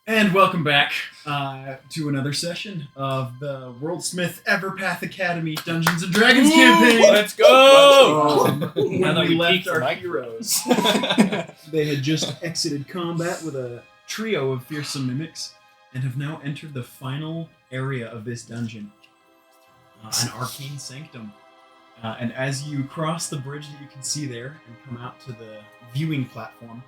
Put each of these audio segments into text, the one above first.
And welcome back to another session of the WorldSmith Everpath Academy Dungeons & Dragons campaign. Let's go! When we left our heroes, they had just exited combat with a trio of fearsome mimics and have now entered the final area of this dungeon, an arcane sanctum. And as you cross the bridge that you can see there and come out to the viewing platform,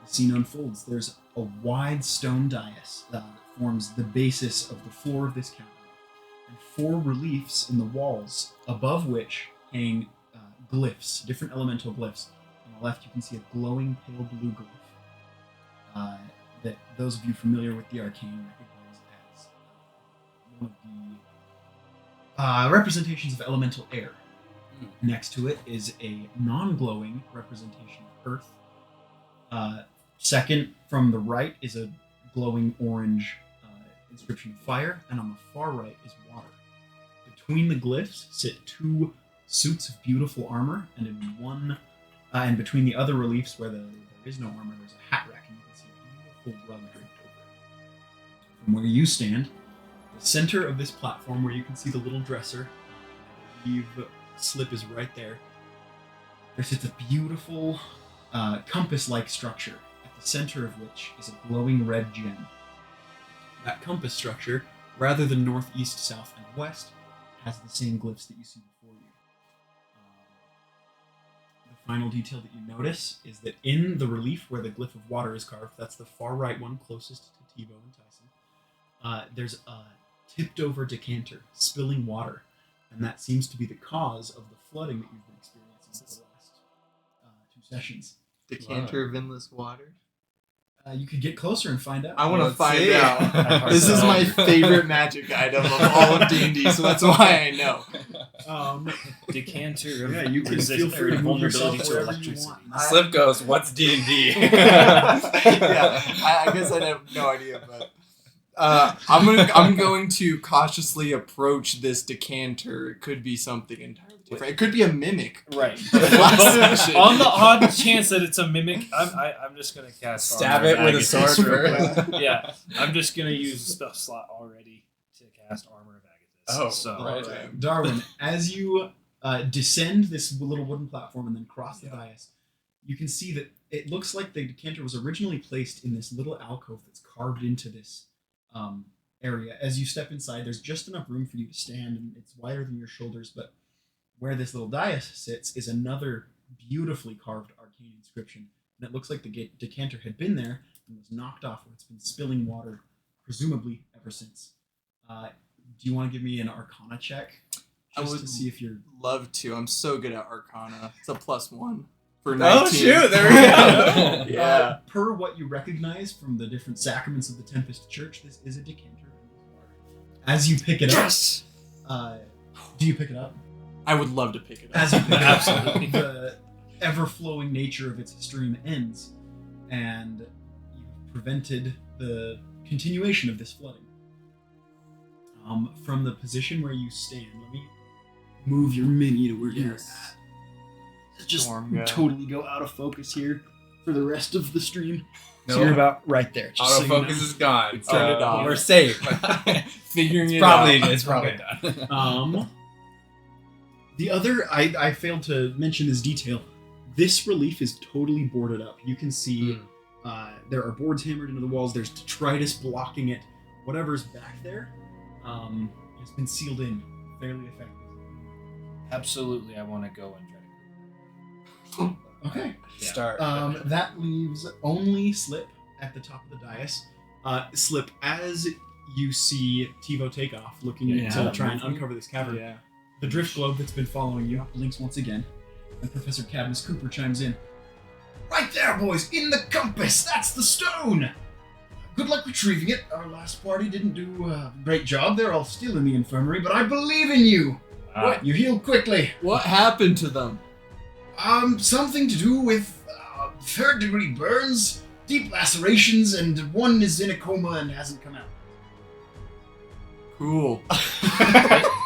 the scene unfolds. There's a wide stone dais that forms the basis of the floor of this cavern, and 4 reliefs in the walls, above which hang glyphs, different elemental glyphs. On the left, you can see a glowing pale blue glyph that those of you familiar with the arcane recognize as one of the representations of elemental air. Next to it is a non-glowing representation of earth. Second from the right is a glowing orange inscription of fire, and on the far right is water. Between the glyphs sit 2 suits of beautiful armor, and in one, and between the other reliefs where there is no armor, there's a hat rack, and you can see a beautiful rug draped over it. From where you stand, the center of this platform, where you can see the little dresser, I believe Slip is right there. There sits a beautiful compass-like structure, the center of which is a glowing red gem. That compass structure, rather than north, east, south, and west, has the same glyphs that you see before you. The final detail that you notice is that in the relief where the glyph of water is carved, that's the far right one closest to TIVO and Tyson, there's a tipped-over decanter spilling water, and that seems to be the cause of the flooding that you've been experiencing for the last 2 sessions. Decanter of endless water? You could get closer and find out. I want to find out. This is my favorite magic item of all of D&D, so that's why I know. Decanter of you can feel free to move yourself wherever you want. Slip goes, what's D&D? Yeah, I guess I have no idea, but I'm going to cautiously approach this decanter. It could be something entirely different. It could be a mimic. Right. On the odd chance that it's a mimic, I'm just going to cast Stab it with a sword first. Yeah, I'm just going to use a spell slot already to cast Armor of Agathis. Oh, so, right. Darwin, as you descend this little wooden platform and then cross the dais, you can see that it looks like the decanter was originally placed in this little alcove that's carved into this area. As you step inside, there's just enough room for you to stand, and it's wider than your shoulders, but where this little dais sits is another beautifully carved arcane inscription, and it looks like the decanter had been there and was knocked off, where it's been spilling water, presumably ever since. Do you want to give me an Arcana check? I would to see if you're... love to. I'm so good at Arcana. It's a +1 for 19. Oh, shoot, there we go. Yeah. Per what you recognize from the different sacraments of the Tempest Church, this is a decanter. As you pick it up, do you pick it up? I would love to pick it up. As you pick it up, the ever-flowing nature of its stream ends, and you've prevented the continuation of this flooding. From the position where you stand, let me move your mini to where you're at. Just totally go out of focus here for the rest of the stream. No. So you're about right there. Just Autofocus is gone. Turn it off. We're safe. Figuring it Probably, out. it's probably done. The other, I failed to mention this detail. This relief is totally boarded up. You can see there are boards hammered into the walls. There's detritus blocking it. Whatever's back there has been sealed in fairly effectively. Absolutely, I want to go and try to. Okay. Yeah. Start. That leaves only Slip at the top of the dais. Slip, as you see TIVO take off, looking to try and uncover this cavern, the drift globe that's been following you blinks once again, and Professor Cadmus Cooper chimes in. Right there, boys, in the compass! That's the stone! Good luck retrieving it. Our last party didn't do a great job. They're all still in the infirmary, but I believe in you! You healed quickly. What happened to them? Something to do with 3rd-degree burns, deep lacerations, and one is in a coma and hasn't come out. Cool.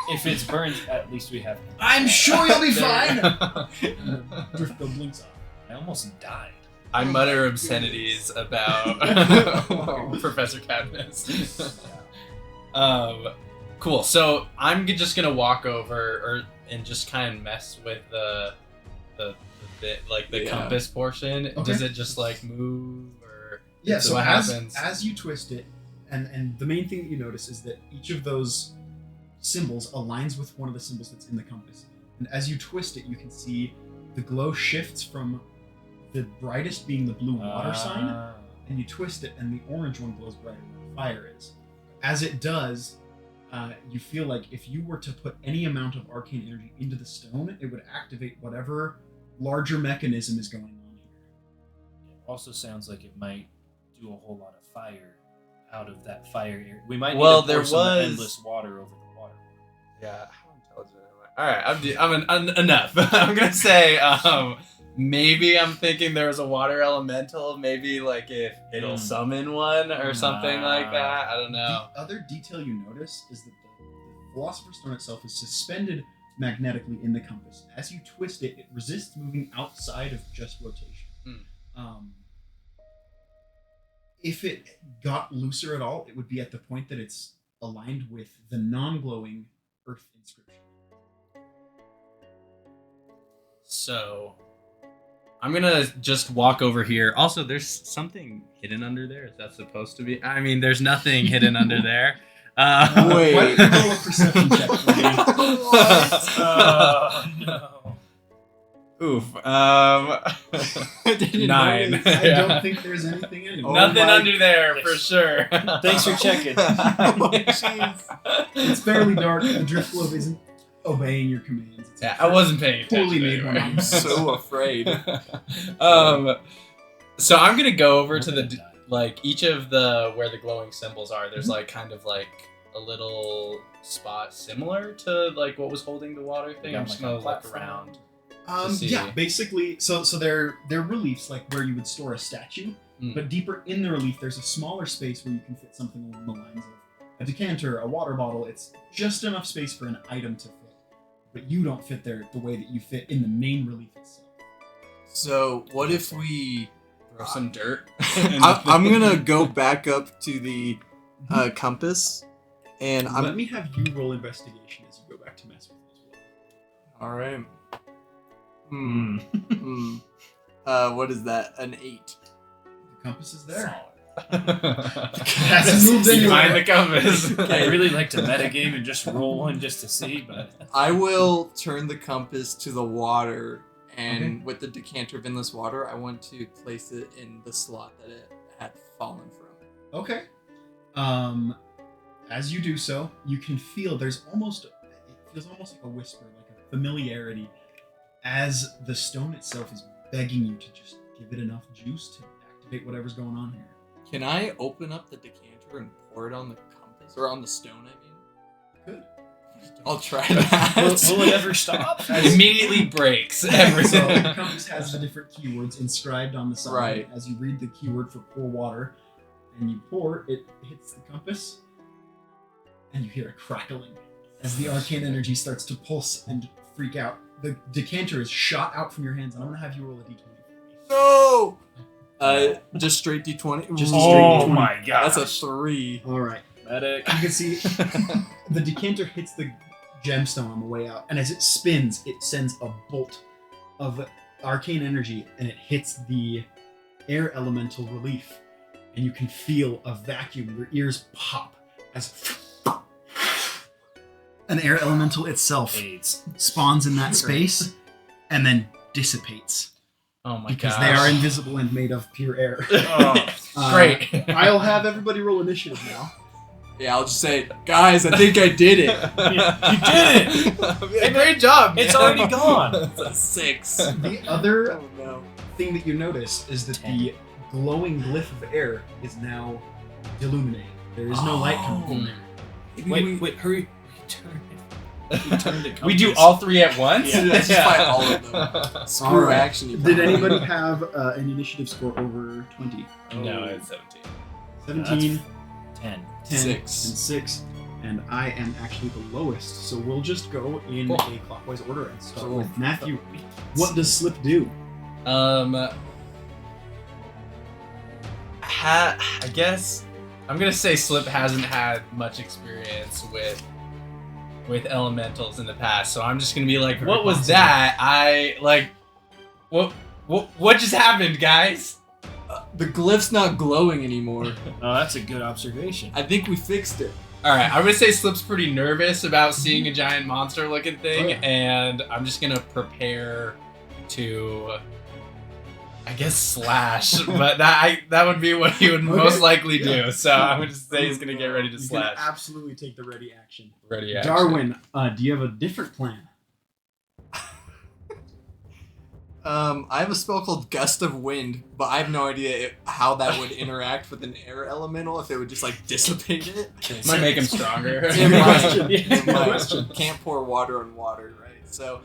If it's burned, at least we have. I'm sure you'll be fine. Driftbill blinks off. I almost died. I mutter obscenities about Professor Cadmus. Cool. So I'm just gonna walk over and just kind of mess with the compass portion. Okay. Does it just like move or? Yeah, So so what happens? as you twist it, and the main thing that you notice is that each of those symbols aligns with one of the symbols that's in the compass. And as you twist it, you can see the glow shifts from the brightest being the blue water sign, and you twist it, and the orange one glows brighter where the fire is. As it does, you feel like if you were to put any amount of arcane energy into the stone, it would activate whatever larger mechanism is going on here. It also sounds like it might do a whole lot of fire out of that fire area. We might need Well, to there pour some was- endless water over the water. Yeah. How intelligent am I? All right. I'm enough. I'm gonna say maybe I'm thinking there was a water elemental. Maybe like if it'll summon one or something like that. I don't know. The other detail you notice is that the Philosopher's Stone itself is suspended magnetically in the compass. As you twist it, it resists moving outside of just rotation. If it got looser at all, it would be at the point that it's aligned with the non-glowing Earth inscription. So I'm gonna just walk over here. Also, there's something hidden under there. Is that supposed to be? I mean, there's nothing hidden under there. Wait. Why don't you roll a perception check for me? No. Oof. Didn't 9. notice. I Yeah. don't think there's anything in it. Oh Nothing my under there for sure. Thanks for checking. Oh, jeez. It's fairly dark. The drift globe isn't obeying your commands. It's Yeah, I wasn't paying attention. Poorly made one. I'm so afraid. So I'm gonna go over to the like each of the where the glowing symbols are. There's like kind of like a little spot similar to like what was holding the water thing. I'm just gonna look around. see. Yeah, basically, so they're reliefs, like where you would store a statue, but deeper in the relief, there's a smaller space where you can fit something along the lines of a decanter, a water bottle. It's just enough space for an item to fit, but you don't fit there the way that you fit in the main relief itself. So what if we? Throw some dirt. I'm gonna go back up to the compass, and Let me have you roll investigation as you go back to mess with it as well. all right. What is that? An 8. The compass is there. Hasn't moved You anywhere. find the compass. I'd really like to metagame and just roll one just to see, but I will turn the compass to the water, and with the decanter of endless water, I want to place it in the slot that it had fallen from. Okay. As you do so, you can feel it feels almost like a whisper, like a familiarity, as the stone itself is begging you to just give it enough juice to activate whatever's going on here. Can I open up the decanter and pour it on the compass, or on the stone? I mean, Good. I'll try that. will it ever stop? Immediately breaks So everything. the compass has the different keywords inscribed on the side. Right. As you read the keyword for pour water, and you pour, it hits the compass, and you hear a crackling as the arcane energy starts to pulse and freak out. The decanter is shot out from your hands, and I'm gonna have you roll a d20 for me. No. Just straight D20. Just a straight Oh D20. my god. That's a 3. All right. medic. You can see the decanter hits the gemstone on the way out, and as it spins, it sends a bolt of arcane energy, and it hits the air elemental relief, and you can feel a vacuum. Your ears pop as an air elemental itself AIDS. spawns in that space and then dissipates Oh my because gosh. they are invisible and made of pure air. Oh, Great. I'll have everybody roll initiative now. Yeah, I'll just say, guys, I think I did it. you did it! Hey, great job. It's man. already gone. It's a 6. The other Oh no. thing that you notice is that the glowing glyph of air is now illuminated. There is no light coming from there. Wait, hurry. Return the We do compass. all 3 at once? Yeah. Let's just fight all of them. Screw Alright. action. You Did pal. anybody have an initiative score over 20? No, it's 17. 17, 10. 10, 6. and 6. And I am actually the lowest, so we'll just go in Cool. a clockwise order and start Cool. with Matthew. What does slip do? I guess I'm gonna say Slip hasn't had much experience with elementals in the past, so I'm just gonna be like, Very what was possible. that? I like, what just happened, guys? The glyph's not glowing anymore. Oh, that's a good observation. I think we fixed it. All right, I'm gonna say Slip's pretty nervous about seeing a giant monster-looking thing, Oh, yeah. and I'm just gonna prepare to, I guess, slash, but that would be what he would Okay. most likely do. Yeah. So I'm gonna say he's gonna get ready to You slash. can absolutely take the ready action. Ready action. Darwin, do you have a different plan? I have a spell called Gust of Wind, but I have no idea how that would interact with an air elemental, if it would just like dissipate it. Might make him stronger. It might. question. It Good might. question. Can't pour water on water, right? So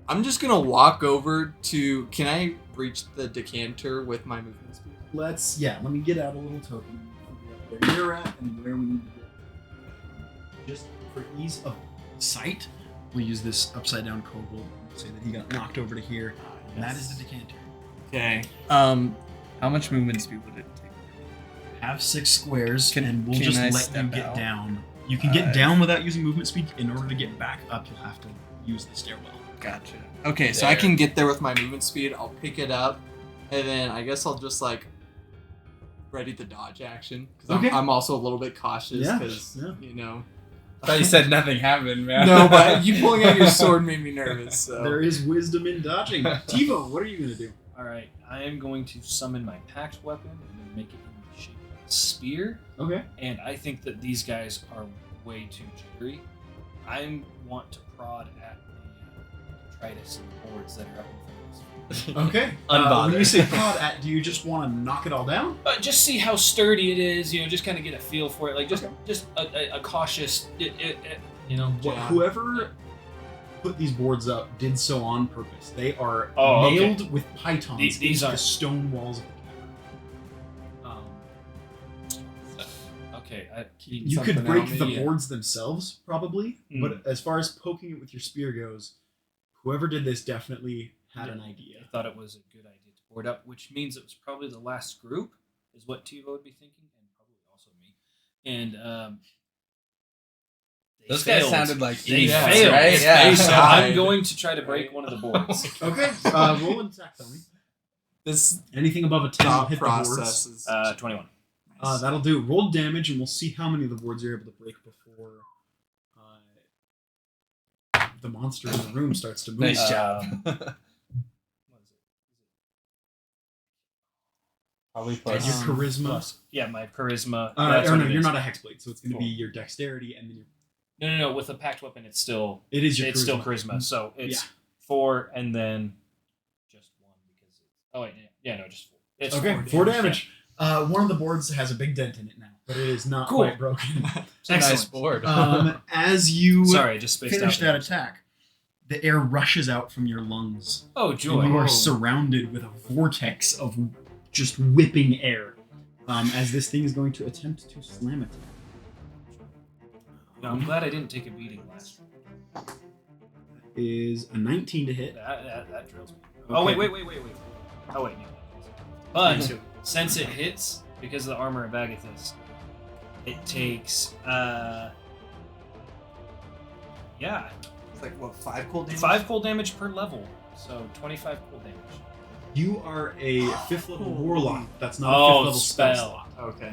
I'm just gonna walk over to. Can I reach the decanter with my movement speed? Let me get out a little token. Figure out where you're at and where we need to go. Just for ease of sight, we'll use this upside down kobold. Say that he got knocked over to here, and that is the decanter. Okay. How much movement speed would it take? Have 6 squares, and we'll can just I let you step get out? down. You can get down without using movement speed. In order to get back up, you'll have to use the stairwell. Gotcha. Okay, so I can get there with my movement speed. I'll pick it up, and then I guess I'll just like ready the dodge action because Okay. I'm also a little bit cautious Yeah, because yeah. you know. I thought you said nothing happened, man. No, but you pulling out your sword made me nervous. So. There is wisdom in dodging. TIVO, what are you gonna do? All right, I am going to summon my packed weapon and then make it in the shape of a spear. Okay. And I think that these guys are way too jittery. I want to prod at the detritus and the boards that are up in front of us. Okay. Unbothered. When you say prod at, do you just want to knock it all down? Just see how sturdy it is, just kind of get a feel for it. Like just Okay. just a cautious, Yeah. Whoever put these boards up did so on purpose. They are Oh, okay. nailed with pythons These into are- the stone walls of the cavern. Okay, You could Something break out, the maybe. boards themselves, probably, but as far as poking it with your spear goes, whoever did this definitely had an I idea. thought it was a good idea to board up, which means it was probably the last group, is what TiVo would be thinking, and probably also me. And they Those guys failed. sounded like They idiots, failed. right? Yeah. So God. I'm going to try to break one of the boards. Okay, roll an attack, Tony. This Anything above a 10 will thought hit the process boards. is 21. nice. That'll do. Roll damage, and we'll see how many of the boards you're able to break before the monster in the room starts to move. Nice job. What is it? Probably And plus. your charisma. Plus, yeah, my charisma. Or that's no, what it you're is. not a hexblade, so it's going to be Cool. your dexterity, and then your. No. With a packed weapon, it's still It is your. it's still charisma. So it's Yeah. 4 and then just 1 because it's. Oh wait, yeah, no, just 4. It's Okay, 4 4 damage. One of the boards has a big dent in it now, but it is not Cool. quite broken. It's a nice Excellent. board. As you Sorry, I just spaced finish out. that attack, the air rushes out from your lungs. Oh And joy! you Oh. are surrounded with a vortex of just whipping air. As this thing is going to attempt to slam it. No, I'm glad I didn't take a beating last. Is a 19 to hit. That drills me. Oh wait. Oh wait, no. But since it hits, because of the armor of Agathis, it takes It's like what, 5 cold damage? 5 cold damage per level. So 25 cold damage. You are a 5th level warlock. That's not a Oh, 5th level spell spell. slot. Okay.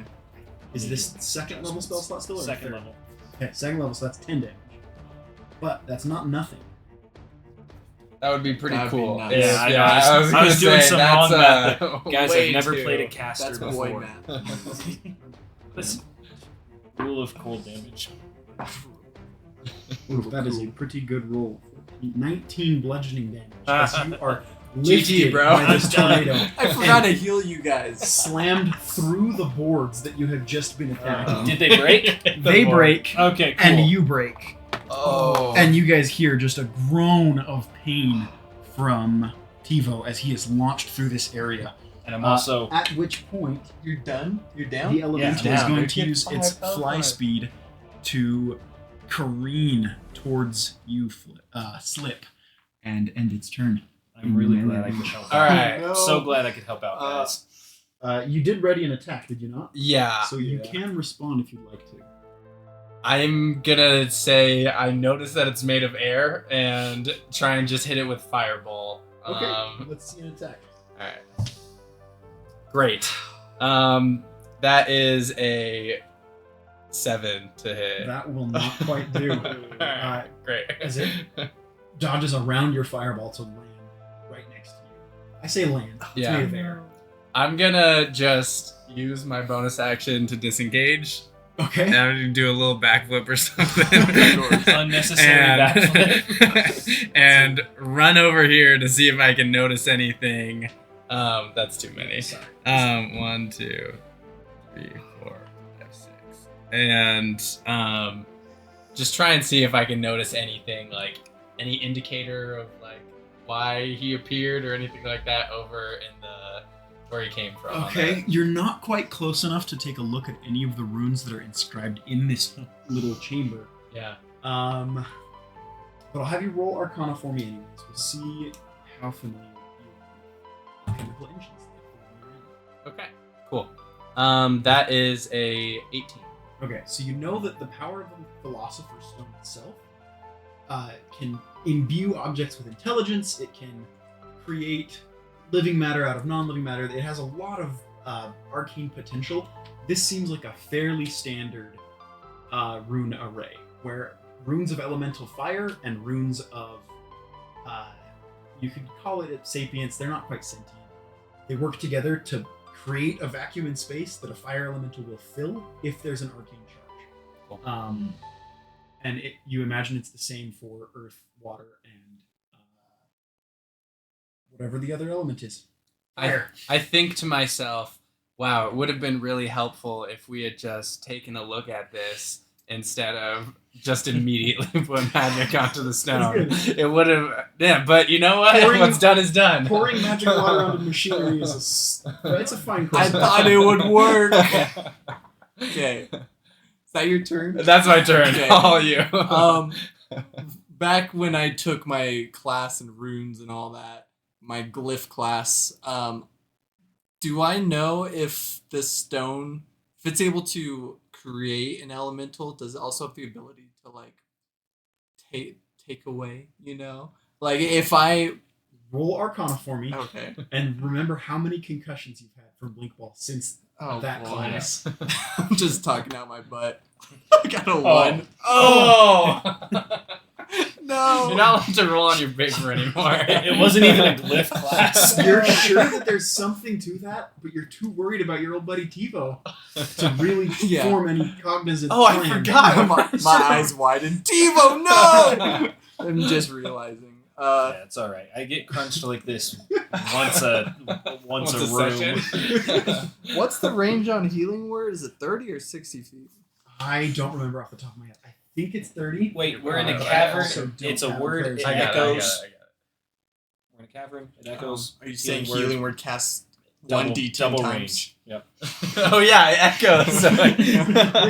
Is this 2nd level spell slot still? Or Second third? level. Okay, 2nd level, so that's 10 damage. But that's not nothing. That would be pretty That'd be cool. nice. Yeah, I know. I was gonna doing say, some that's, wrong math. Guys, way I've never too- played a caster That's before. boy math. Listen, rule of cold damage. Ooh, that is a pretty good roll. 19 bludgeoning damage. As you are lifted GG, bro. by this tornado. I forgot to heal you guys. Slammed through the boards that you have just been attacking. Did they break? They break, Okay, cool. and you break. Oh. And you guys hear just a groan of pain from TiVo as he is launched through this area. And I'm also At which point, You're done? You're down? the elemental Yeah, is down, going dude. to Get use its 5 fly health. speed to careen towards you, Slip, and end its turn. I'm really glad I could help out. All right. No. So glad I could help out, guys. You did ready an attack, did you not? Yeah. So you can respond if you'd like to. I'm gonna say I notice that it's made of air and try and just hit it with fireball. Okay, let's see an attack. Alright. Great. That is a 7 to hit. That will not quite do. Alright, great. As it dodges around your fireball to land right next to you. I say land. It's Yeah. made of air. I'm gonna just use my bonus action to disengage. Okay. And I'm gonna do a little backflip or something. Unnecessary backflip. and run over here to see if I can notice anything. That's too many. Sorry. 1, 2, 3, 4, 5, 6. And just try and see if I can notice anything, like any indicator of like why he appeared or anything like that over in the where he came from. Okay, you're not quite close enough to take a look at any of the runes that are inscribed in this little chamber. Yeah. But I'll have you roll Arcana for me anyways. We'll see how familiar you are with chemical engines. Okay. Cool. That is a 18. Okay, so you know that the power of the Philosopher's Stone itself can imbue objects with intelligence. It can create living matter out of non-living matter. It has a lot of arcane potential. This seems like a fairly standard rune array, where runes of elemental fire and runes of, you could call it sapience, they're not quite sentient. They work together to create a vacuum in space that a fire elemental will fill if there's an arcane charge. Cool. And you imagine it's the same for earth, water, and whatever the other element is. I think to myself, wow, it would have been really helpful if we had just taken a look at this instead of just immediately put magic onto the stone. It would have, yeah, but you know what? What's done is done. Pouring magic water onto machinery is it's a fine I course. thought it would work. Okay. Is that your turn? That's my turn. Okay. All you. Back when I took my class in runes and all that, my glyph class, do I know if this stone, if it's able to create an elemental, does it also have the ability to like take away, you know? Like if I Roll Arcana for me, okay. and remember how many concussions you've had from Blink Ball since Oh, that boy. class. I'm just talking out my butt. I got a 1. Oh! No. You're not allowed to roll on your paper anymore. It wasn't even a glyph class. You're sure that there's something to that, but you're too worried about your old buddy TIVO to really Yeah. form any cognizant Oh, I plan. forgot. my eyes widened. TIVO, no! I'm just realizing. Yeah, it's all right. I get crunched like this once a room. session. What's the range on healing word? Is it 30 or 60 feet? I don't remember off the top of my head. I think it's 30. Wait, we're in a I cavern. also don't It's a have word. prayers. It I got echoes. it. We're in a cavern. It echoes. Are you saying healing healing word casts Double, 1d10 double times? range. Yep. Oh yeah, it echoes.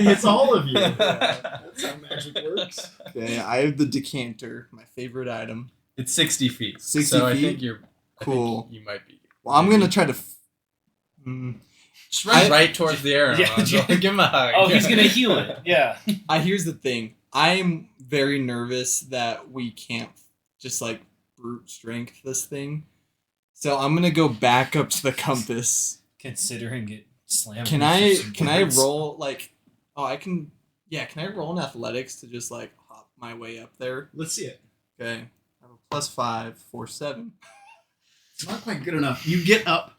It's all of you. Yeah. That's how magic works. Okay, I have the decanter, my favorite item. It's 60 feet. 60 so I feet? think you're Cool. I think you might be. Well, I'm gonna try to. Just run right towards the arrow. Yeah, Angel. yeah. Give him a hug. Oh, he's gonna heal it. Yeah. Here's the thing. I'm very nervous that we can't just like brute strength this thing. So I'm gonna go back up to the compass. Considering it slammed. Can me I for some can I words. roll like? Oh, I can. Yeah, can I roll in athletics to just like hop my way up there? Let's see it. Okay. I have a +5 for 7. It's not quite good enough. You get up,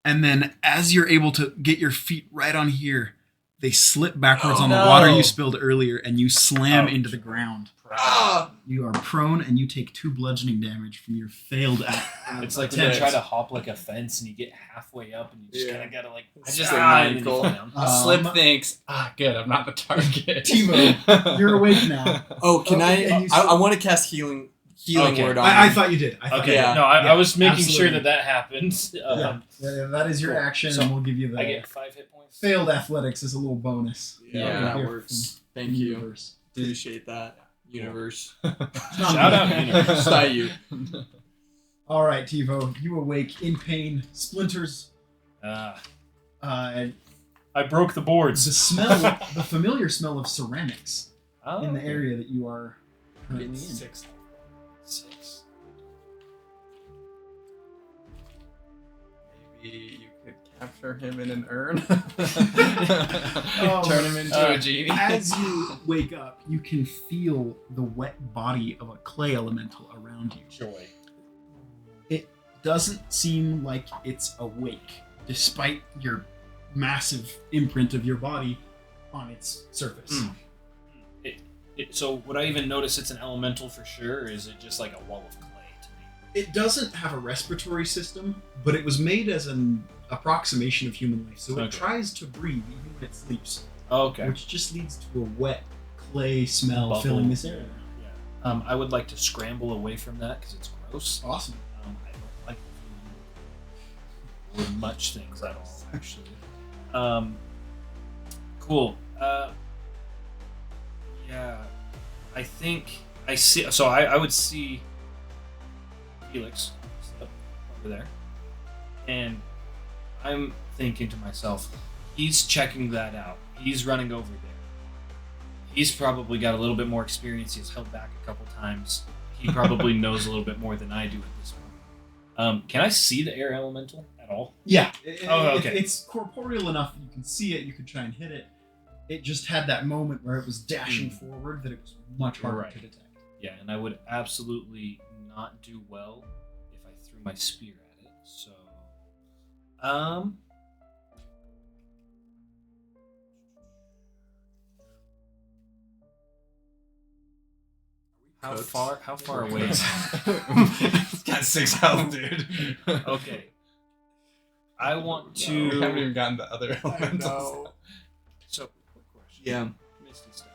and then as you're able to get your feet right on here, they slip backwards on the no. water you spilled earlier, and you slam into the ground. Ah! You are prone, and you take 2 bludgeoning damage from your failed It's like when you attempt. try to hop like a fence and you get halfway up and you just Yeah. kind of gotta like. I just- and then you Michael. fall down. Slip thinks, good, I'm not the target. TIVO, you're awake now. Oh, can Okay, and I? you I want to cast healing Okay. word on. I him. thought you did. I thought Okay, you did. Yeah. no, I Yeah, was making absolutely. sure that happened. Yeah, that is your Cool. action, So, and we'll give you the I get 5 hit points. failed athletics as a little bonus. Yeah, that Here works. from Thank you. Universe. Appreciate that, universe. Shout out, Universe. It's not you. All right, TIVO, you awake in pain. Splinters And I broke the boards. the smell, the familiar smell of ceramics in the area that you are currently in. 6. Maybe you could capture him in an urn. Turn him into a genie. As you wake up, you can feel the wet body of a clay elemental around you. Joy. It doesn't seem like it's awake, despite your massive imprint of your body on its surface. So would I even notice it's an elemental for sure, or is it just like a wall of clay to me? It doesn't have a respiratory system, but it was made as an approximation of human life, so it tries to breathe even when it sleeps. Okay. Which just leads to a wet clay smell Bubble. filling this area. Yeah. I would like to scramble away from that because it's gross. Awesome. I don't like food or much things at all, actually. Cool. Yeah, I think I see. So I would see Felix over there, and I'm thinking to myself, he's checking that out. He's running over there. He's probably got a little bit more experience. He's held back a couple times. He probably knows a little bit more than I do at this point. Can I see the air elemental at all? Yeah. Okay. It's corporeal enough that you can see it, you could try and hit it. It just had that moment where it was dashing forward that it was much harder to detect. Yeah, and I would absolutely not do well if I threw my spear at it. So, how far away is It's got 6 health, dude. Okay. I want to. We haven't even gotten the other elementals. So, quick question. Yeah. Misty Step.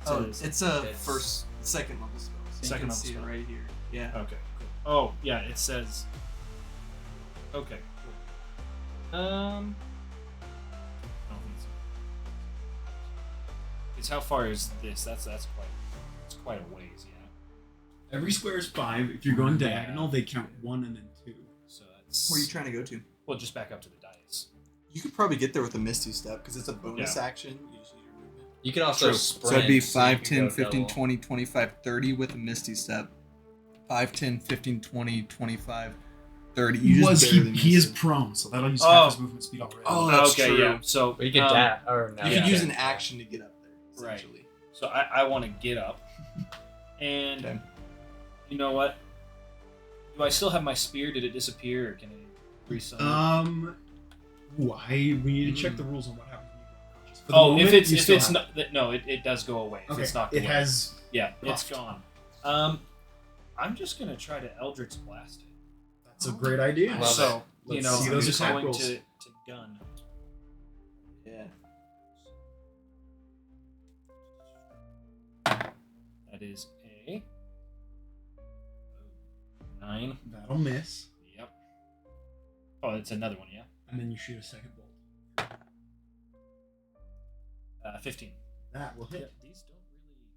Oh, it's a second level spell. So Second you can level see spell. it right here. Yeah. Okay, cool. Oh, yeah, it says. Okay, cool. I don't think so. It's how far is this? That's quite a ways, yeah. Every square is 5. If you're going diagonal, they count 1 and then 2. So that's. Where are you trying to go to? Well, just back up to the dais. You could probably get there with a Misty Step because it's a bonus action. You just use your movement. You can also True. sprint. So it'd be so you 5, can 10, go 15, double. 20, 25, 30 with a Misty Step. 5, 10, 15, 20, 25, 30. You just barely He is miss it. prone, so that'll use half his movement speed already. Oh, that's okay, true. yeah. So But you could dash. Or no, You Yeah. could use an action to get up there, Right. essentially. So I want to get up, and Okay. you know what? Do I still have my spear? Did it disappear, or can it resummon? Why? We need to check the rules on what happens when you go unconscious. For the Oh, moment, if you it's still not have no, it does go away. If Okay, it's knocked it away. has. Yeah, it's buffed. gone. I'm just gonna try to Eldritch Blast it. That's a great idea. Love So Let's you know, see I'm those just attack going rolls. to gun. Yeah. That is a 9. That'll miss, Yep. Oh, it's another one, yeah. and then you shoot a second bolt. 15. That will hit. These don't really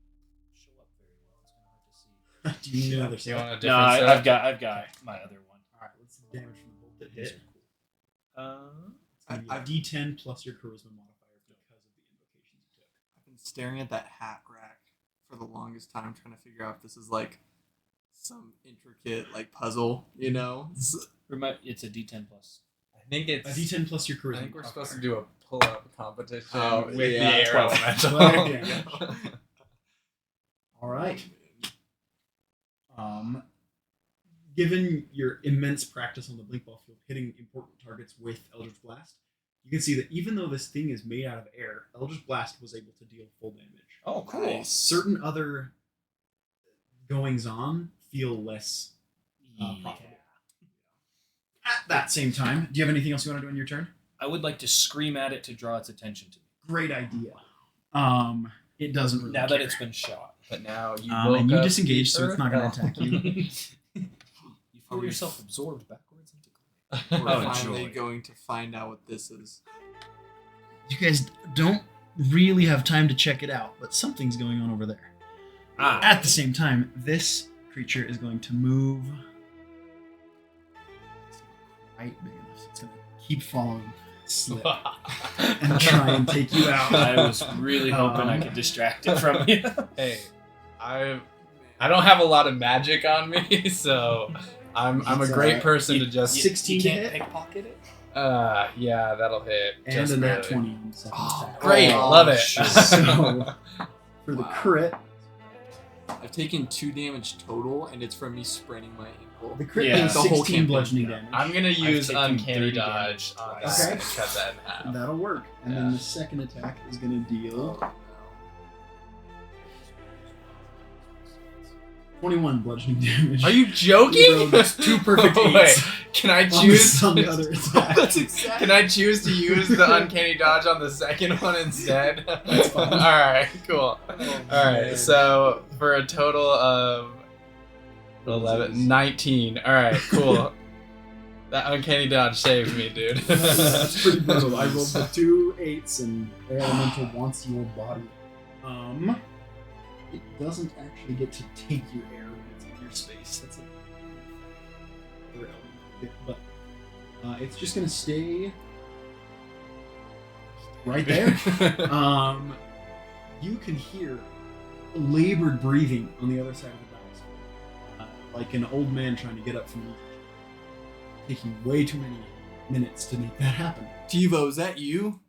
show up very well. It's kind of hard to see. Do you need another You set? want a No, different set? I've got my other one. All right, what's the damage from the bolt that These hit? are cool. It's gonna be a I've- D10 plus your charisma modifier because of the invocations you took. I've been staring at that hat rack for the longest time, trying to figure out if this is like some intricate like puzzle, you know? It's a D10 plus. I think it's. A D10 plus your charisma. I think we're supposed to modifier. do a pull-up competition Oh, with yeah. the air 12. elemental. 12 damage. All right. Given your immense practice on the blink ball field, hitting important targets with Eldritch Blast, you can see that even though this thing is made out of air, Eldritch Blast was able to deal full damage. Oh, cool. Nice. Certain other goings on feel less profitable. At that same time, do you have anything else you want to do on your turn? I would like to scream at it to draw its attention to me. Great idea. It doesn't really Now care. that it's been shot. But now you and you woke up disengage, so it's Earth. not going to attack you. You feel we- yourself absorbed backwards into We're Oh, finally joy. going to find out what this is. You guys don't really have time to check it out, but something's going on over there. At the same time, this creature is going to move height big enough, so it's gonna keep following Slip and try and take you out. I was really hoping I could distract it from you. Hey, I don't have a lot of magic on me, so I'm a It's, great person to just. 16 you to can't hit. pickpocket it. Yeah, that'll hit. And just a nat barely. 20 on the second attack. Great, Oh, love it. shit. So, for the Wow. crit, I've taken 2 damage total, and it's from me spraining my ankle. the crit Yeah. is The whole 16 campaign. bludgeoning damage. I'm gonna use taken uncanny 30 dodge damage on twice. that Okay. and cut that in half. That'll work. And Yeah. then the second attack is going to deal 21 bludgeoning damage. Are you joking? You rolled 2 perfect Wait, eights can I on choose? on the other attack. That's exactly. Can I choose to use the uncanny dodge on the second one instead? That's fine. All right, cool. Oh, All right, man. so for a total of 11, 19. All right, cool. That uncanny dodge saved me, dude. That's pretty brutal. I rolled the 2 8s and Air Elemental wants your body. It doesn't actually get to take your air when it's in your space. That's a bit, but it's just gonna stay right there. You can hear labored breathing on the other side of the dice, like an old man trying to get up from the taking way too many minutes to make that happen. TIVO, is that you?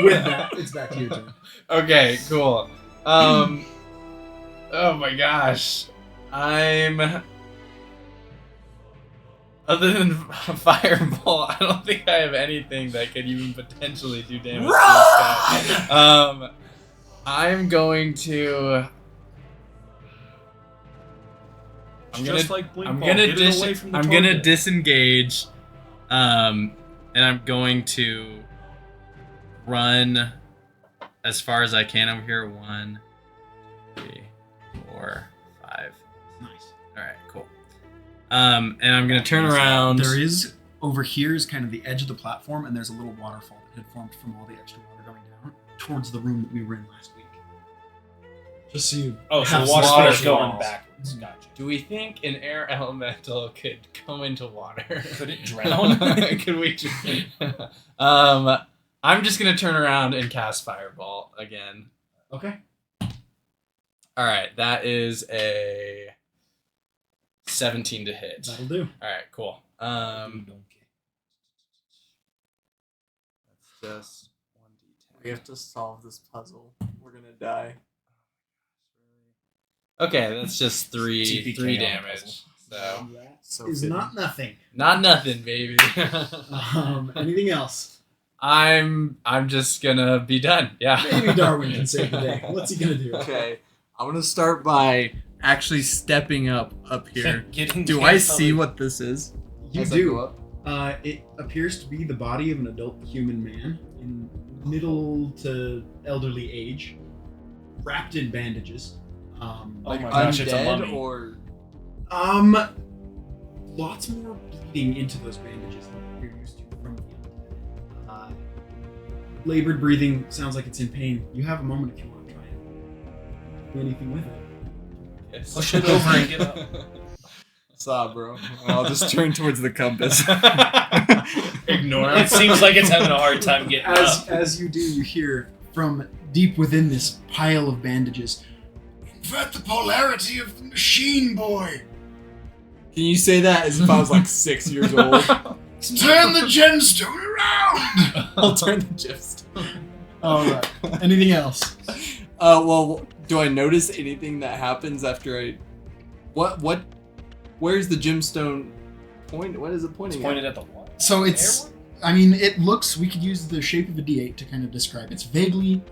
With that, it's back to your turn. Okay, cool. Oh my gosh. Other than Fireball, I don't think I have anything that could even potentially do damage to this guy. I'm going to. I'm gonna. Just like Blink I'm Ball, gonna. get it away from the I'm gonna target. disengage. And I'm going to run as far as I can over here. 1, 3, 4, 5. Nice. All right, cool. And I'm gonna turn around. There is over here is kind of the edge of the platform, and there's a little waterfall that had formed from all the extra water going down towards the room that we were in last week. Just so you. Oh, so have the water some is space. going backwards. Gotcha. Do we think an air elemental could come into water? Could it drown? Could we? I'm just gonna turn around and cast Fireball again. Okay. All right, that is a 17 to hit. That'll do. All right, cool. That's just 1d10. We have to solve this puzzle. We're gonna die. Okay, that's just three TPK damage. So That So is fitting. not nothing. not nothing, baby. Anything else? I'm just gonna be done. Yeah. Maybe Darwin can save the day. What's he gonna do? Okay, I'm gonna start by actually stepping up here. Getting Do I canceled. see what this is? You as I go do. up? It appears to be the body of an adult human man in middle to elderly age, wrapped in bandages. Oh Like my gosh, it's a undead mummy. or Lots more bleeding into those bandages than you're used to from the undead. Labored breathing sounds like it's in pain. You have a moment if you want to try and do anything with it. Yes. Push it over and get up. Saw, bro. I'll just turn towards the compass. Ignore It seems like it's having a hard time getting up. As you do, you hear from deep within this pile of bandages, "Invert the polarity of the machine, boy! Can you say that as if I was like 6 years old? Turn the gemstone around!" I'll turn the gist. Alright. Anything else? Well, do I notice anything that happens after I? What? Where's the gemstone point? What is it It's pointing pointed at the wall. So it's, I mean, it looks, we could use the shape of a D8 to kind of describe. It's vaguely,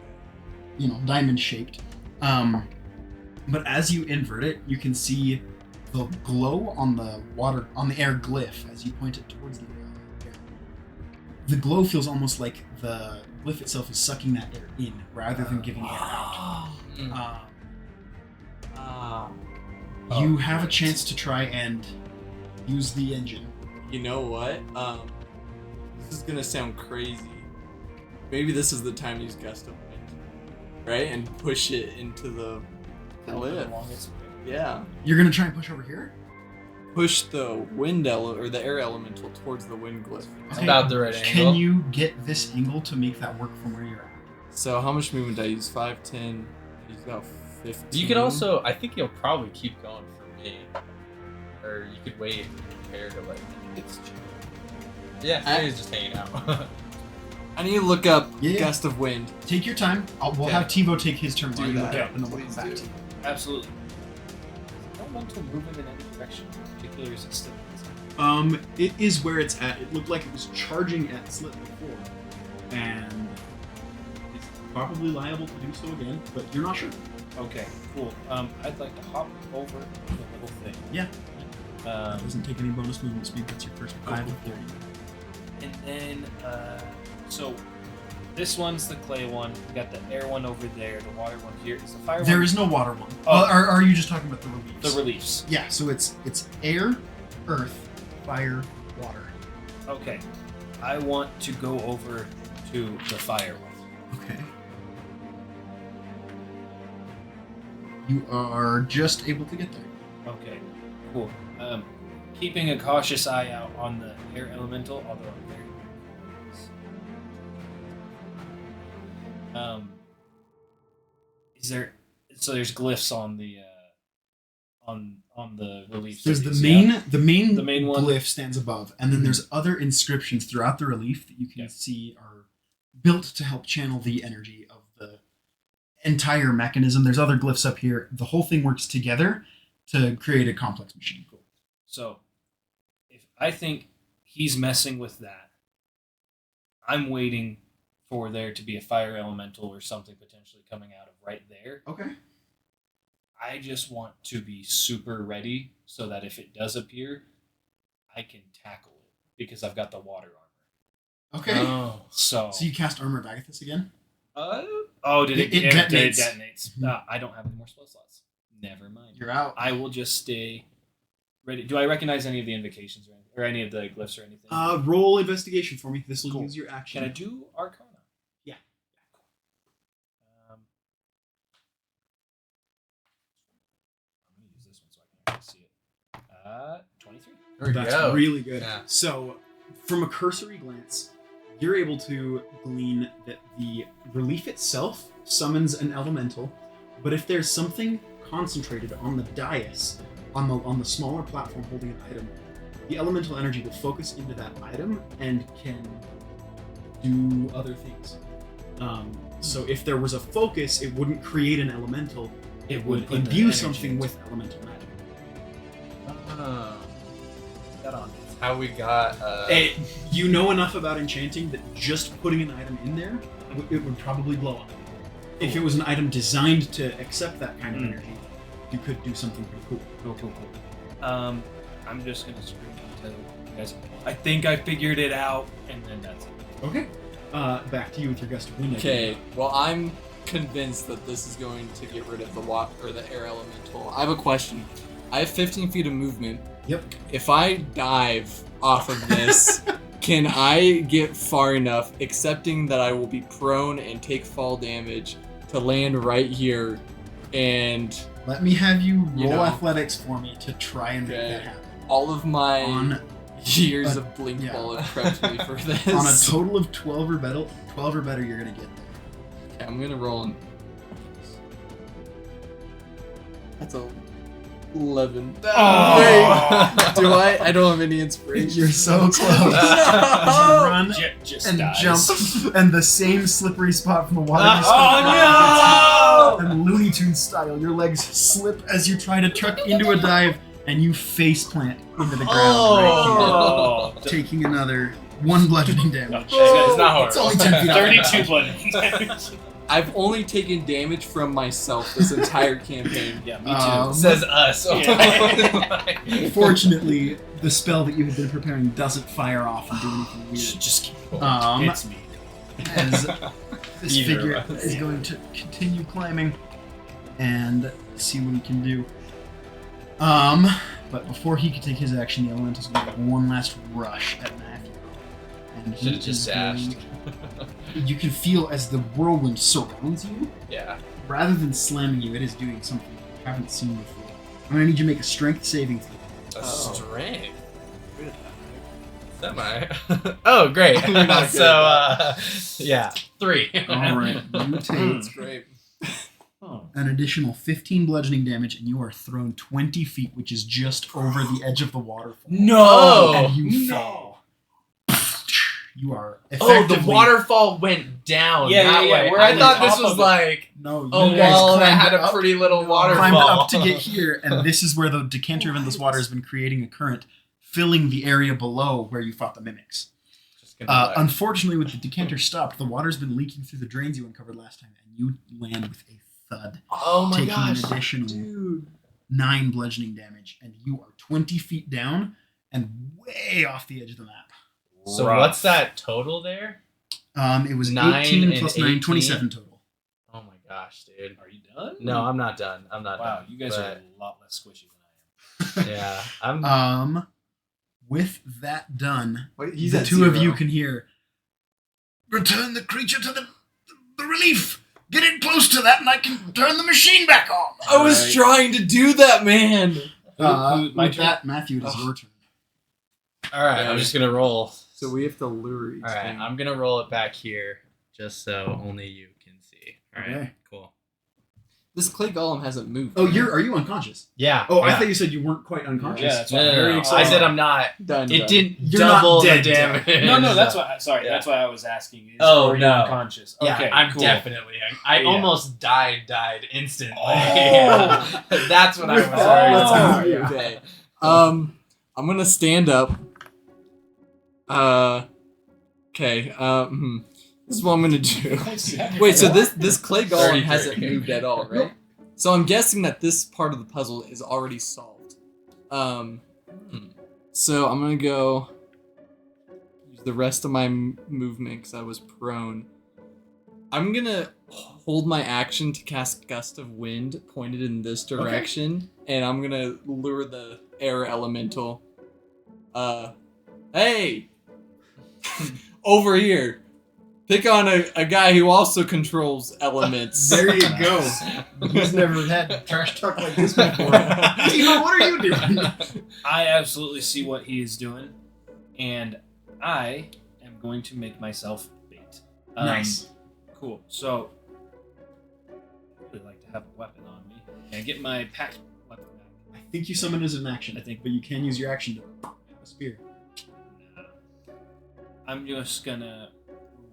diamond shaped. But as you invert it, you can see the glow on the air glyph as you point it towards the air. The glow feels almost like the glyph itself is sucking that air in rather than giving air out. You have a chance to try and use the engine. You know what? This is gonna sound crazy. Maybe this is the time to use gust of wind, right? And push it into the cliff. Yeah, You're gonna try and push over here? push the or the air elemental towards the wind glyph. It's about the right angle. Can you get this angle to make that work from where you're at? So how much movement did I use? 5, 10. I used about 15. You could also, I think you'll probably keep going for me, or you could wait and prepare to like. Yeah, he's just hanging out. I need to look up Yeah. gust of wind. Take your time. We'll Okay. have TiVo take his turn while Do you look that. it up, and then we'll come Please back do. to you. Absolutely. Elemental moving in any direction, particularly is it still It is where it's at. It looked like it was charging at Slip before, and it's probably liable to do so again, but you're not sure. Okay, cool. I'd like to hop over the little thing. Yeah. It Um, doesn't take any bonus movement speed. That's your first 5 of 30. and then, so this one's the clay one. We got the air one over there. The water one here. Is the fire There one? is no water one. Oh. Are you just talking about the reliefs? The reliefs. Yeah, so it's air, earth, fire, water. Okay. I want to go over to the fire one. Okay. You are just able to get there. Okay, cool. Keeping a cautious eye out on the air elemental, although I'm very is there? So there's glyphs on the on the relief. There's the cities, main The main one. glyph stands above, and then there's other inscriptions throughout the relief that you can Yeah. see are built to help channel the energy of the entire mechanism. There's other glyphs up here. The whole thing works together to create a complex machine. Cool. So, if I think he's messing with that, I'm waiting for there to be a fire elemental or something potentially coming out of right there. Okay. I just want to be super ready so that if it does appear, I can tackle it because I've got the water armor. Okay. Oh. So So you cast Armor of Agathis again? did it, It detonates. It detonates. Mhm. I don't have any more spell slots. Never mind. You're out. I will just stay ready. Do I recognize any of the invocations or any of the glyphs or anything? Roll investigation for me. This will Cool. use your action. Can I do Arcana? Yeah. I'm gonna use this one so I can actually see it. 23. There we That's go. really good. Yeah. So, from a cursory glance, you're able to glean that the relief itself summons an elemental, but if there's something concentrated on the dais, on the smaller platform holding an item, the elemental energy will focus into that item and can do other things. So if there was a focus, it wouldn't create an elemental. It would put the imbue energy something into- with elemental magic. Got on. How we got. You know enough about enchanting that just putting an item in there, it would probably blow up. If it was an item designed to accept that kind of energy, you could do something pretty cool. Cool. I'm just gonna scream and tell you guys. I think I figured it out, and then that's it. Okay. Back to you with your gust of wind. Okay, well, I'm convinced that this is going to get rid of the water or the air elemental. I have a question. I have 15 feet of movement. Yep. If I dive off of this, can I get far enough, accepting that I will be prone and take fall damage, to land right here and Let me have you roll You know. athletics for me to try and make Okay. that happen. all of my On years a- of blink yeah. ball have prepped me for this. on a total of 12 or better, you're gonna get there. Okay, I'm gonna roll an... That's a 11. Oh. Wait, do I? I don't have any inspiration. You're so close. No! Run Just and dies. jump, and the same slippery spot from the water. you Oh, spent and Looney Tunes style, your legs slip as you try to tuck into a dive, and you face plant into the ground Oh. right here, taking another 1 bludgeoning damage. It's not hard. It's only 10 feet. 32 bludgeoning damage. I've only taken damage from myself this entire campaign. Yeah, me too. Says us. Yeah. Fortunately, the spell that you had been preparing doesn't fire off and do anything weird. Just keep going. It's me. As this Either figure of us. is going to continue climbing and see what he can do. But before he can take his action, the elemental's going to get one last rush at Matthew. And he Should've just is going- dashed. You can feel as the whirlwind surrounds you, Yeah. rather than slamming you, it is doing something you haven't seen before. I'm going to need you to make a strength saving throw. A strength. Semi. Oh, great. You're not good at yeah, 3. All right, you take That's great. an additional 15 bludgeoning damage, and you are thrown 20 feet, which is just over the edge of the waterfall. No! And you fall. You are effectively... Oh, the waterfall went down that way. We're I on thought top this was of it. like No, you a guys wall that climbed had a up, pretty little climbed waterfall. up to get here, and this is where the decanter of endless water has been creating a current, filling the area below where you fought the mimics. Unfortunately, with the decanter stopped, the water's been leaking through the drains you uncovered last time, and you land with a thud, Oh my taking gosh. an additional Dude. 9 bludgeoning damage, and you are 20 feet down and way off the edge of the map. So what's that total there? It was 9 18 and plus 9, 18? 27 total. Oh my gosh, dude. Are you done? No, I'm not done. I'm not Wow, done. you guys are but, a lot less squishy than I am. Yeah, I'm. With that done, Wait, he's the at two of 0. you can hear, return the creature to the relief. Get it close to that, and I can turn the machine back on. I was trying to do that, man. My With turn? that, Matthew, it is your turn. All right, I'm just gonna roll. So we have to lure each All right, thing. I'm gonna roll it back here, just so only you can see. All right, Okay. cool. This clay golem hasn't moved. Oh, are you unconscious? Yeah. Oh, I yeah. thought you said you weren't quite unconscious. Yeah, that's No, why no, I'm no, very no. excited. I said I'm not. Done. It didn't You're not double the dead, damage. No, that's why. Sorry, Yeah. that's why I was asking. Is, Oh, are you no. unconscious? Yeah, Okay, I'm cool. definitely. I Yeah. almost died instantly. Oh. Yeah. That's what I was With worried that, about. yeah. Okay. I'm gonna stand up. Okay. This is what I'm gonna do. Wait, so this clay golem 33. hasn't moved at all, right? So I'm guessing that this part of the puzzle is already solved. So I'm gonna go use the rest of my movement because I was prone. I'm gonna hold my action to cast Gust of Wind pointed in this direction, and I'm gonna lure the air elemental. Hey! Over here! Pick on a guy who also controls elements. There you go. He's never had trash talk like this before. TIVO, what are you doing? I absolutely see what he is doing, and I am going to make myself bait. Nice. Cool. So, I would like to have a weapon on me. Can I get my packed weapon back? I think you summon as an action, I think. but you can use your action to have a spear. Nah. I'm just gonna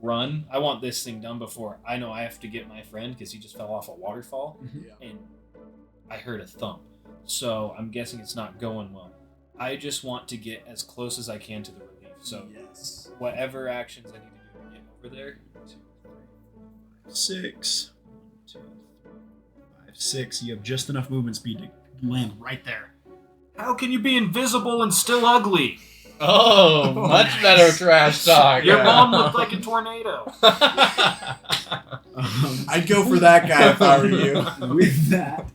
run. I want this thing done before I know I have to get my friend because he just fell off a waterfall, and I heard a thump. So I'm guessing it's not going well. I just want to get as close as I can to the relief. So yes. whatever actions I need to do to get over there. 6. 1, 2, 3, 5, 6. You have just enough movement speed to land right there. How can you be invisible and still ugly? Oh, much better trash talk. Your mom looked like a tornado. I'd go for that guy if I were you. With that,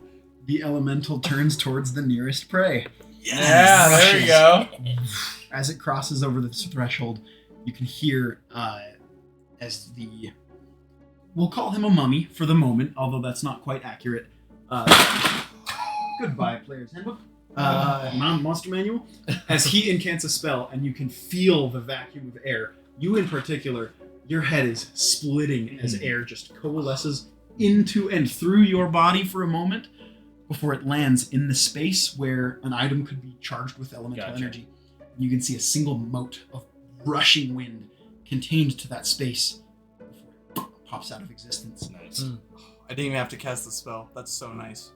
the elemental turns towards the nearest prey. Yeah, there you go. As it crosses over this threshold, you can hear as the... We'll call him a mummy for the moment, although that's not quite accurate. Goodbye, Player's Handbook. Monster Manual. As he incants a spell, and you can feel the vacuum of air. You in particular, your head is splitting as air just coalesces into and through your body for a moment before it lands in the space where an item could be charged with elemental energy. And you can see a single mote of rushing wind contained to that space before it pops out of existence. Nice. I didn't even have to cast the spell. That's so nice.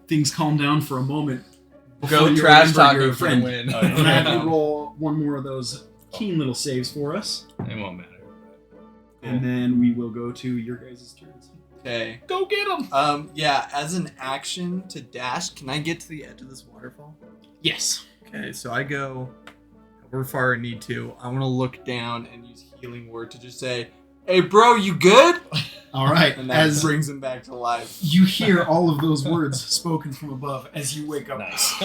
Things calm down for a moment. Go you trash remember your talking for the friend. win. Can I have you roll one more of those keen little saves for us? It won't matter. And then we will go to your guys' turns. Okay. Go get him! Yeah, as an action to dash, can I get to the edge of this waterfall? Yes. Okay, so I go however far I need to. I want to look down and use Healing Word to just say, "Hey, bro, you good?" All right. And that As brings him back to life. you hear all of those words spoken from above as you wake up Nice.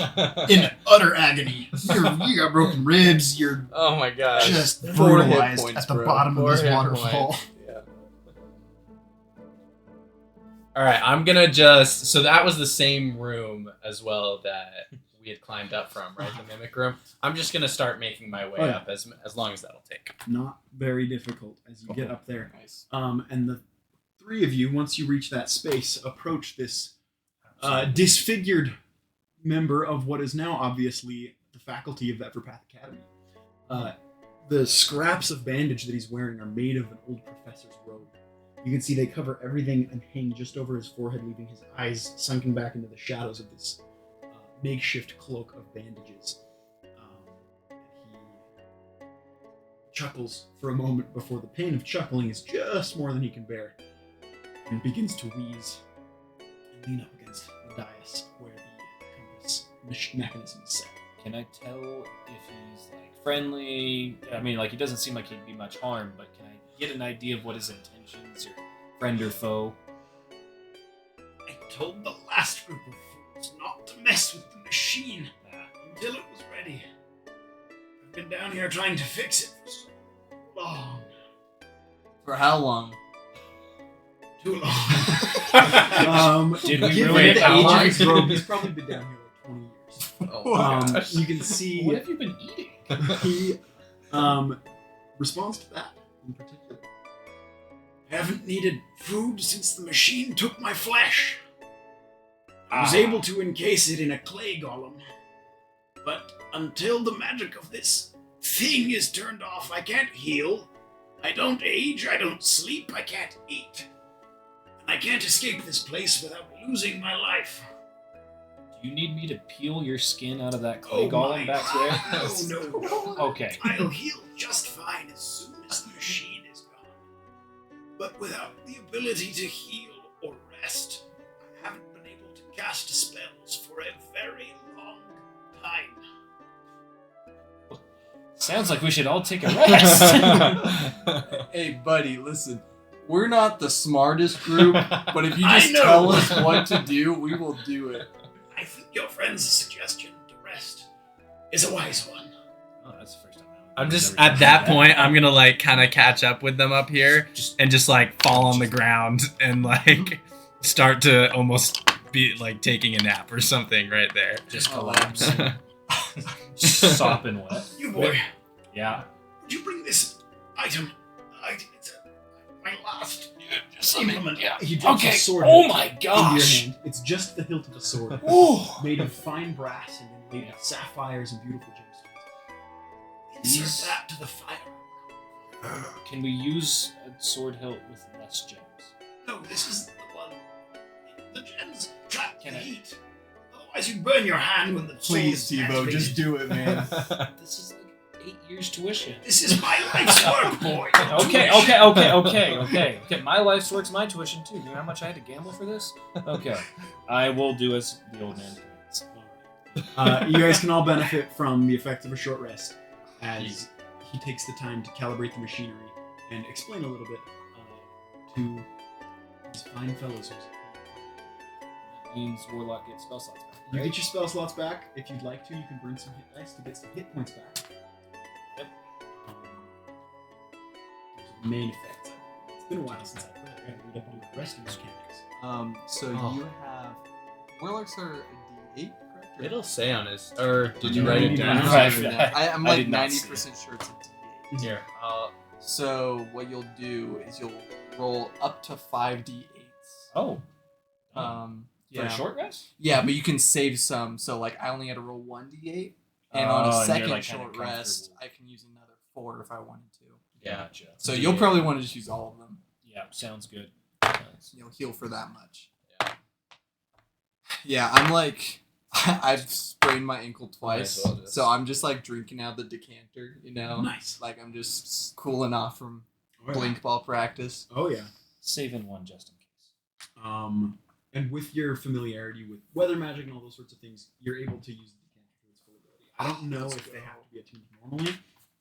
in utter agony. You got broken ribs. You're Oh my gosh. just 4 hit brutalized points, at the bro. bottom of 4 this hit waterfall. points. All right, I'm gonna just. So that was the same room as well that we had climbed up from, right? The mimic room. I'm just gonna start making my way up as long as that'll take. Not very difficult as you get up there. Nice. And the three of you, once you reach that space, approach this disfigured member of what is now obviously the faculty of Everpath Academy. The scraps of bandage that he's wearing are made of an old professor's robe. You can see they cover everything and hang just over his forehead, leaving his eyes sunken back into the shadows of this makeshift cloak of bandages. He chuckles for a moment before the pain of chuckling is just more than he can bear, and begins to wheeze and lean up against the dais where the compass mechanism is set. Can I tell if he's like friendly? I mean, like he doesn't seem like he'd be much harm, but can I get an idea of what his intentions, or friend or foe? I told the last group of fools not to mess with the machine until it was ready. I've been down here trying to fix it for so long. For how long? Too long. Did we given really the how age long? of his robe, he's probably been down here like 20 years. Oh my gosh. You can see What have you been eating? he responds to that in particular. I haven't needed food since the machine took my flesh. I was able to encase it in a clay golem. But until the magic of this thing is turned off, I can't heal. I don't age, I don't sleep, I can't eat. And I can't escape this place without losing my life. Do you need me to peel your skin out of that clay Oh golem my back God. there? No. Okay. I'll heal just fine as soon as the machine is gone. But without the ability to heal or rest, I haven't been able to cast spells for a very long time. Sounds like we should all take a rest. Hey, buddy, listen. We're not the smartest group, but if you I just know. tell us what to do, we will do it. I think your friend's suggestion to rest is a wise one. Oh, that's the first time I'm just Never at that done point. I'm gonna like kind of catch up with them up here Just and just like fall on the ground and like start to almost be like taking a nap or something right there. just Oh, collapse. Sopping wet. You boy, Yeah. would you bring this item? It's my last Summon, implement. yeah. He drops Okay. a sword Oh hilt my into your gosh. hand. It's just the hilt of a sword, Ooh. made of fine brass and inlaid with sapphires and beautiful gemstones. These- Insert that to the fire. Can we use a sword hilt with less gems? No, this is the one. The gems trap Can the I- heat. Otherwise, you burn your hand when the Please, sword is TIVO, activated. just do it, man. This is like 8 years tuition. This is my life's work, boy. Okay. My life's work's my tuition too. You know how much I had to gamble for this? Okay. I will do as the old man commands. You guys can all benefit from the effects of a short rest as he takes the time to calibrate the machinery and explain a little bit to these fine fellows. That means Warlock gets spell slots back. You Right? get your spell slots back. If you'd like to, you can burn some hit dice to get some hit points back. Yep. Those are the main effects. It's been a while since I played. I gotta read up on the rest of the mechanics. So Oh. you have Warlocks are a D8, correct? It'll say on his. Or did you No, write you it did down? not. I'm I like did not see 90% sure it's a D8. Here. So what you'll do is you'll roll up to 5d8s. Oh. For For a short rest? Yeah, but you can save some. So like I only had to roll 1d8, and on a Oh, and you're, second like, kinda short rest, comfortable. I can use another 4 if I wanted to. Gotcha. So you'll probably want to just use all of them. Yeah, sounds good. You'll heal for that much. Yeah, I'm like I've sprained my ankle twice, well just- so I'm just like drinking out the decanter, you know. Nice. Like I'm just cooling off from Oh, yeah. blink ball practice. Oh yeah. Saving one just in case. And with your familiarity with weather magic and all those sorts of things, you're able to use the decanter to its full ability. I don't know if they have to be attuned normally,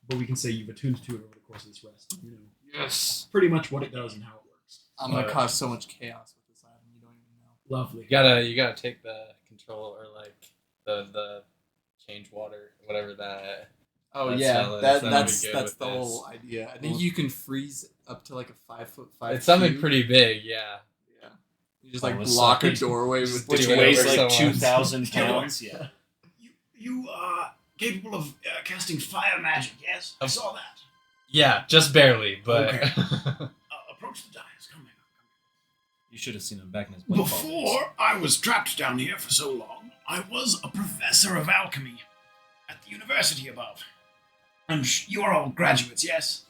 but we can say you've attuned to it over the course of this rest. You know Yes. pretty much what it does and how it works. I'm gonna cause so much chaos with this item. You don't even know. Lovely. You gotta take the control or like the change water, whatever that. Oh That yeah, spell is. that's That'll be good that's with the this. whole idea. I think you can freeze up to like a 5'5". It's something cube. pretty big, yeah. Yeah. You just like Oh, block a it's doorway with Which Take it weighs over like someone. 2,000 pounds. Yeah. You are capable of casting fire magic, yes? I saw that. Yeah, just barely, but. Okay. Approach the dais. Come here. You should have seen him back in his Before I was trapped down here for so long, I was a professor of alchemy at the university above. And you are all graduates, yes?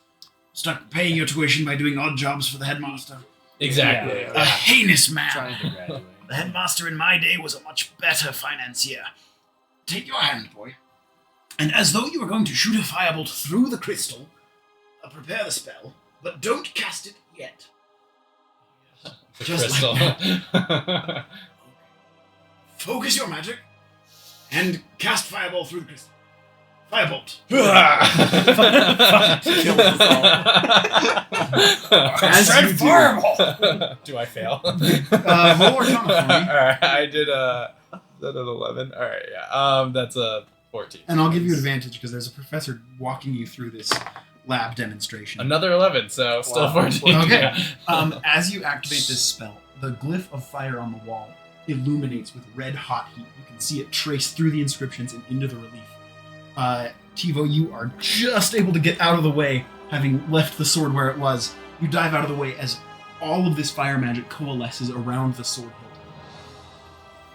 Stuck paying your tuition by doing odd jobs for the headmaster. Exactly. Yeah. A heinous man. Trying to graduate. The headmaster in my day was a much better financier. Take your hand, boy. And as though you were going to shoot a firebolt through the crystal, prepare the spell, but don't cast it yet. The Just crystal. like that. Focus your magic and cast fireball through the crystal. Firebolt. As Said you do. fireball. Do I fail? Roll Arcana for me. Alright, I did is that an 11? Alright, yeah. That's a 14. And I'll give you advantage because there's a professor walking you through this lab demonstration. Another 11, so still 14. Okay. As you activate this spell, the glyph of fire on the wall illuminates with red hot heat. You can see it trace through the inscriptions and into the relief. TIVO, you are just able to get out of the way, having left the sword where it was. You dive out of the way as all of this fire magic coalesces around the sword hilt.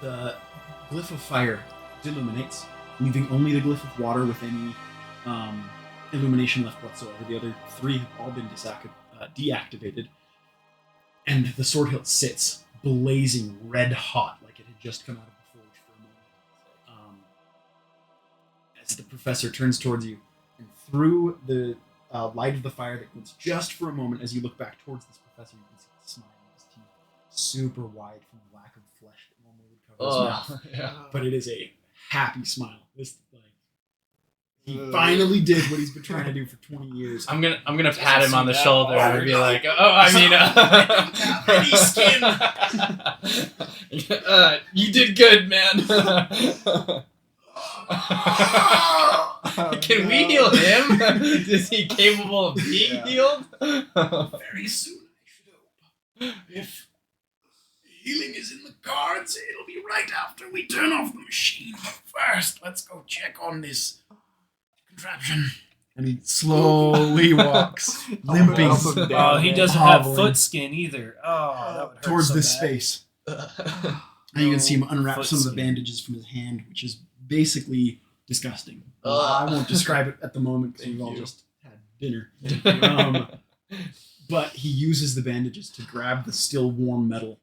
The glyph of fire illuminates, leaving only the glyph of water with any illumination left whatsoever. The other three have all been deactivated. And the sword hilt sits, blazing red hot, like it had just come out of the forge for a moment. As the professor turns towards you, and through the light of the fire that glints just for a moment, as you look back towards this professor, you can see the smile in his teeth, super wide from the lack of flesh that normally would cover his mouth. Yeah. But it is a happy smile. This, like, he finally did what he's been trying to do for 20 years. I'm gonna pat him on the that. shoulder and be like, you did good, man. Can we heal him? Is he capable of being healed? Very soon, I should hope. If healing is in the cards, it'll be right after we turn off the machine. But first, let's go check on this contraption. And he slowly walks, limping Oh, he doesn't have foot skin either. Oh, that would hurt towards so this bad. space. And you can see him unwrap Foot some of the skin. bandages from his hand, which is basically disgusting. I won't describe it at the moment because we've all just had dinner. But he uses the bandages to grab the still warm metal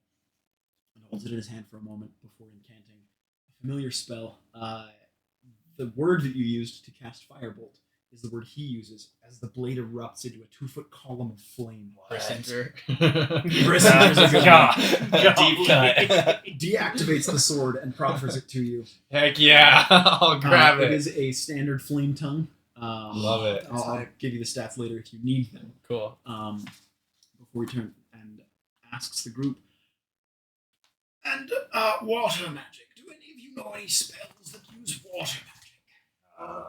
and holds it in his hand for a moment before incanting a familiar spell. The word that you used to cast Firebolt is the word he uses as the blade erupts into a 2-foot column of flame. Enter. Brissenter's a good God. one. Deep cut. Deactivates the sword and proffers it to you. Heck yeah, I'll grab It it. is a standard flame tongue. Love it. I'll give you the stats later if you need them. Cool. Before we turn and asks the group. And water magic. Do any of you know any spells that use water magic?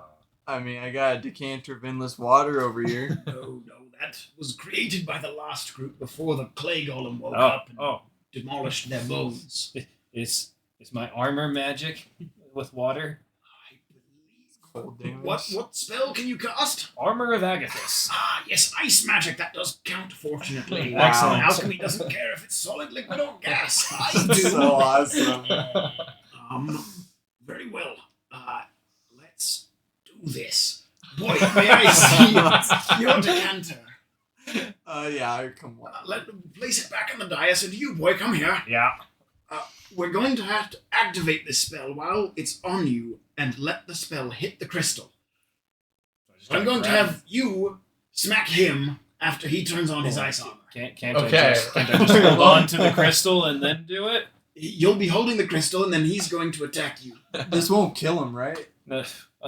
I mean, I got a decanter of endless water over here. No, that was created by the last group before the clay golem woke Oh, up and demolished their bones. Is my armor magic with water? I believe. Cold damage. What spell can you cast? Armor of Agathis. Ah, yes, ice magic. That does count, fortunately. Wow. Excellent. Alchemy doesn't care if it's solid, liquid, or gas. I do. So awesome. Very well. Let's do this. Boy, may I see your decanter? Yeah, come on. Place it back on the dais, and you, boy, come here. Yeah. We're going to have to activate this spell while it's on you and let the spell hit the crystal. I'm going to have you smack him after he turns on his ice armor. Can't Okay. can't I just hold on to the crystal and then do it? You'll be holding the crystal, and then he's going to attack you. This won't kill him, right?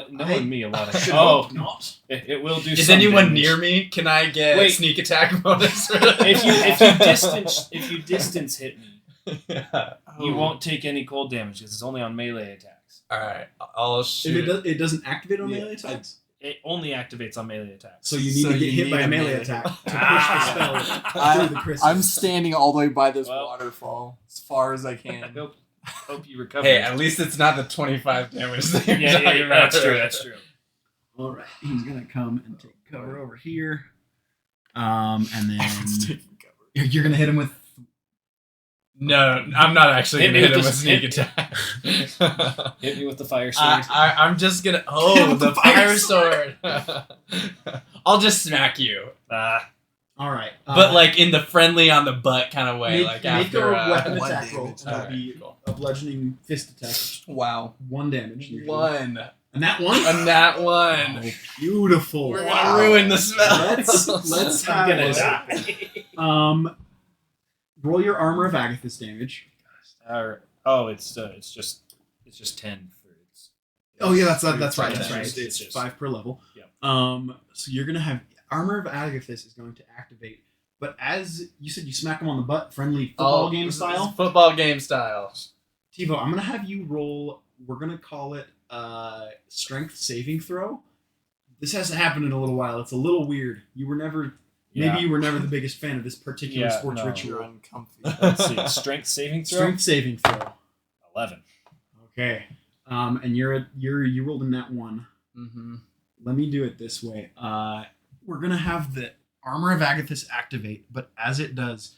Knowing me a lot of Should oh, hope not. it will do. Is some anyone damage. near me? Can I get Wait. sneak attack bonus? If you distance hit me, Yeah. you won't take any cold damage because it's only on melee attacks. All right, I'll If shoot. it doesn't activate on Yeah, melee attacks, It only activates on melee attacks. so you need So to get you hit need by a a melee melee attack to push Ah. the spell through the crystal. I'm standing all the way by this Well. waterfall as far as I can. Nope. Hope you recover. Hey, at least it's not the 25 damage that you're talking about. That's true. That's true. All right, he's gonna come and take cover over here. And then you're gonna hit him with. No, I'm not actually Hit gonna me hit him with with the- sneak hit- attack. Hit me with the fire sword. I'm just gonna. Hit Oh, with the the fire fire sword. I'll just smack you, All right, but like in the friendly on the butt kind of way, make, like make after a weapon one attack roll. damage. That'll Alright, be cool. a bludgeoning fist attack. Wow. 1 damage. usually. One, And that one. and that one. Oh, beautiful. We're Wow. gonna ruin the smell. Let's I'm gonna have die. roll your armor of Agathis damage. It's just 10 for its. Oh yeah, that's right. Five That's right. damage. It's just 5 per level. Yep. So you're gonna have armor of Agathis is going to activate, but as you said, you smack him on the butt, friendly football game style. Football game style. TIVO, I'm gonna have you roll. We're gonna call it strength saving throw. This hasn't happened in a little while. It's a little weird. You were never. Yeah. Maybe you were never the biggest fan of this particular Yeah, sports no. ritual. You're uncomfy. Let's see. Strength saving throw. Strength saving throw. 11. Okay. And you rolled in that one. Mm-hmm. Let me do it this way. We're gonna have the armor of Agathis activate, but as it does,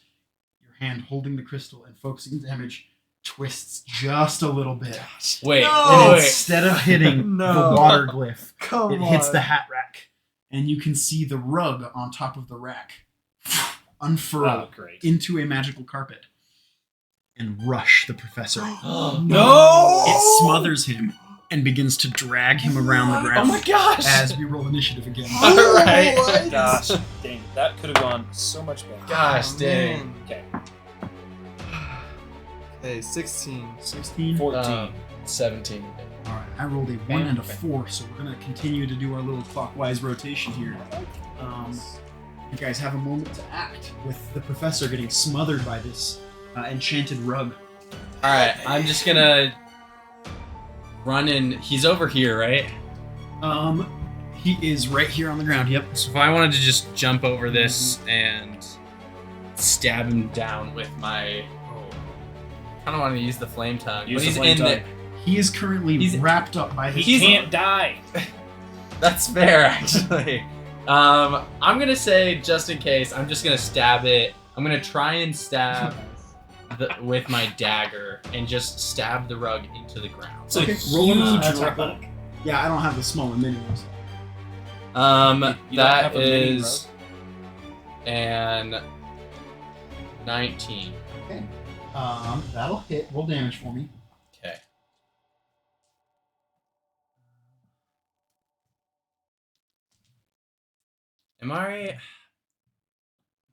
your hand holding the crystal and focusing damage twists just a little bit. Wait, No! And wait. instead of hitting No. the water glyph, Come it hits the hat rack, and you can see the rug on top of the rack unfurl Oh, great. into a magical carpet and rush the professor. No! It smothers him and begins to drag him around the Oh ground my gosh! as we roll initiative again. Alright. What? Gosh, dang, that could have gone so much better. Gosh, Oh, dang. man. Okay, Okay, 16. 16. 14. 17. All right, I rolled a 1 and a 4, so we're gonna continue to do our little clockwise rotation here. You guys have a moment to act with the professor getting smothered by this enchanted rug. Alright, I'm just gonna run in. He's over here, right? He is right here on the ground. Yep. So if I wanted to just jump over this and stab him down with my. I don't want to use the flame tongue. Use but the he's flame in tongue. there. He is currently He's- wrapped up by his. He can't die. That's fair, actually. I'm gonna say, just in case, I'm just gonna stab it. I'm gonna try and stab with my dagger and just stab the rug into the ground. It's a Okay, roll an huge attack. rug. Yeah, I don't have the smaller minions. You don't That have a mini is an 19. Okay. That'll hit. Roll damage for me. Okay. Am I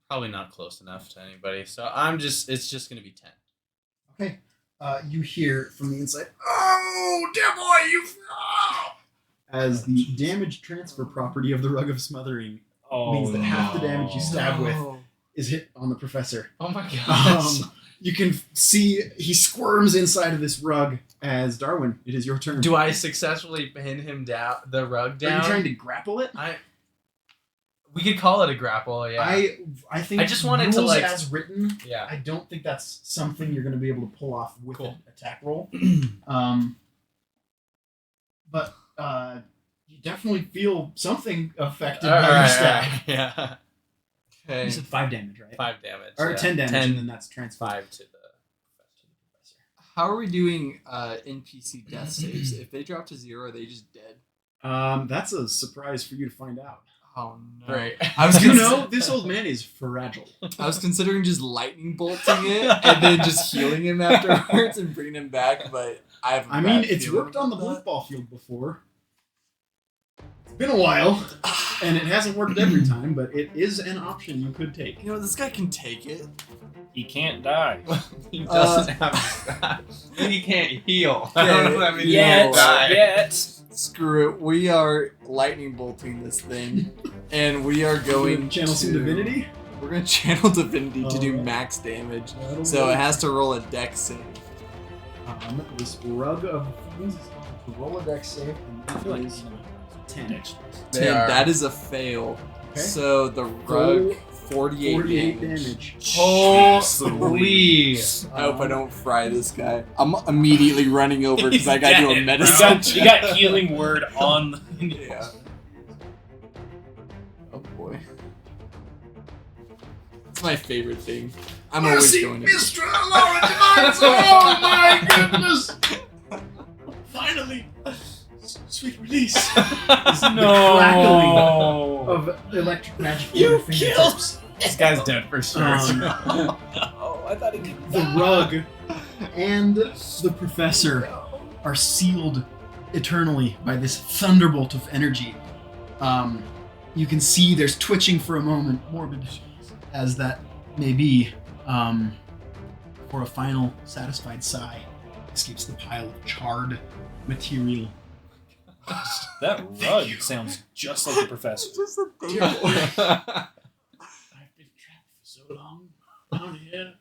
probably not close enough to anybody? So it's just gonna be 10. Okay. You hear from the inside, "Oh, dear boy, you!" As the damage transfer property of the Rug of Smothering Oh, means that half the damage you stab with No. is hit on the professor. Oh my gosh. You can see he squirms inside of this rug. As Darwin, it is your turn. Do I successfully pin him down, the rug Are down? you trying to grapple it? We could call it a grapple, yeah. I think I just wanted to, rules like- as written. Yeah. I don't think that's something you're going to be able to pull off with Cool. an attack roll. But you definitely feel something affected by your stab. Yeah. Okay. You said 5 damage, right? 5 damage. Or yeah. 10 damage, 10, and then that's transferred. 5 to the. How are we doing NPC death saves? If they drop to 0, are they just dead? That's a surprise for you to find out. Oh no. Great. I was You cons- know, this old man is fragile. I was considering just lightning bolting it and then just healing him afterwards and bringing him back, but I have. I mean, it's worked on the football field before. It's been a while, and it hasn't worked every time, but it is an option you could take. You know, this guy can take it. He can't die. He doesn't have. And he can't heal. Yeah, I don't know what that means. Yet, no. yet. Screw it. We are lightning bolting this thing, and we are going Channel some to divinity. We're gonna channel divinity to do Alright. max damage, That'll so work. it has to roll a dex save. This rug of things is going to roll a dex save, and I that feel like is 10. They 10. are- That is a fail. Okay. So the rug 48 damage. Holy! I hope I don't fry this guy. I'm immediately running over because I gotta do a You medicine. got, you got healing word on. Yeah. Oh boy. It's my favorite thing. I'm always going to. Oh my goodness! Finally, sweet release. No. Crackling of electric magic. You in your fingertips. This guy's dead for sure. Oh, I thought he could. The rug and the professor are sealed eternally by this thunderbolt of energy. You can see there's twitching for a moment, morbid as that may be, for a final satisfied sigh escapes the pile of charred material. That rug sounds just like the professor. Just a thing. I've been trapped for so long down here.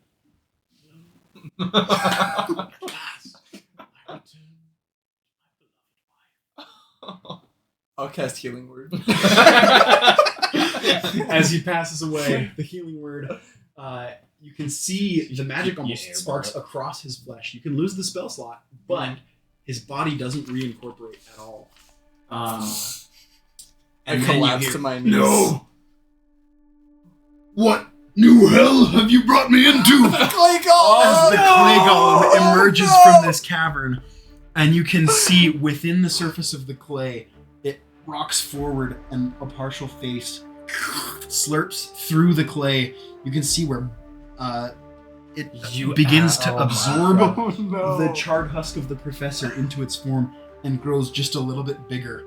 I'll cast healing word. As he passes away, the healing word, you can see the magic almost sparks across his flesh. You can lose the spell slot, but his body doesn't reincorporate at all. I And then collapse you hear, to my knees. No! What new hell have you brought me into? The clay golem! As the clay golem Oh, emerges no! from this cavern, and you can see within the surface of the clay, it rocks forward and a partial face slurps through the clay. You can see where it begins to absorb Oh, no. the charred husk of the professor into its form and grows just a little bit bigger.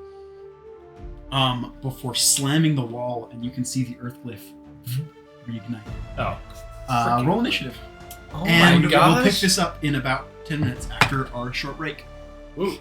Before slamming the wall, and you can see the earth glyph reignite. Oh. Roll initiative. Oh And my we'll gosh. pick this up in about 10 minutes after our short break. Ooh.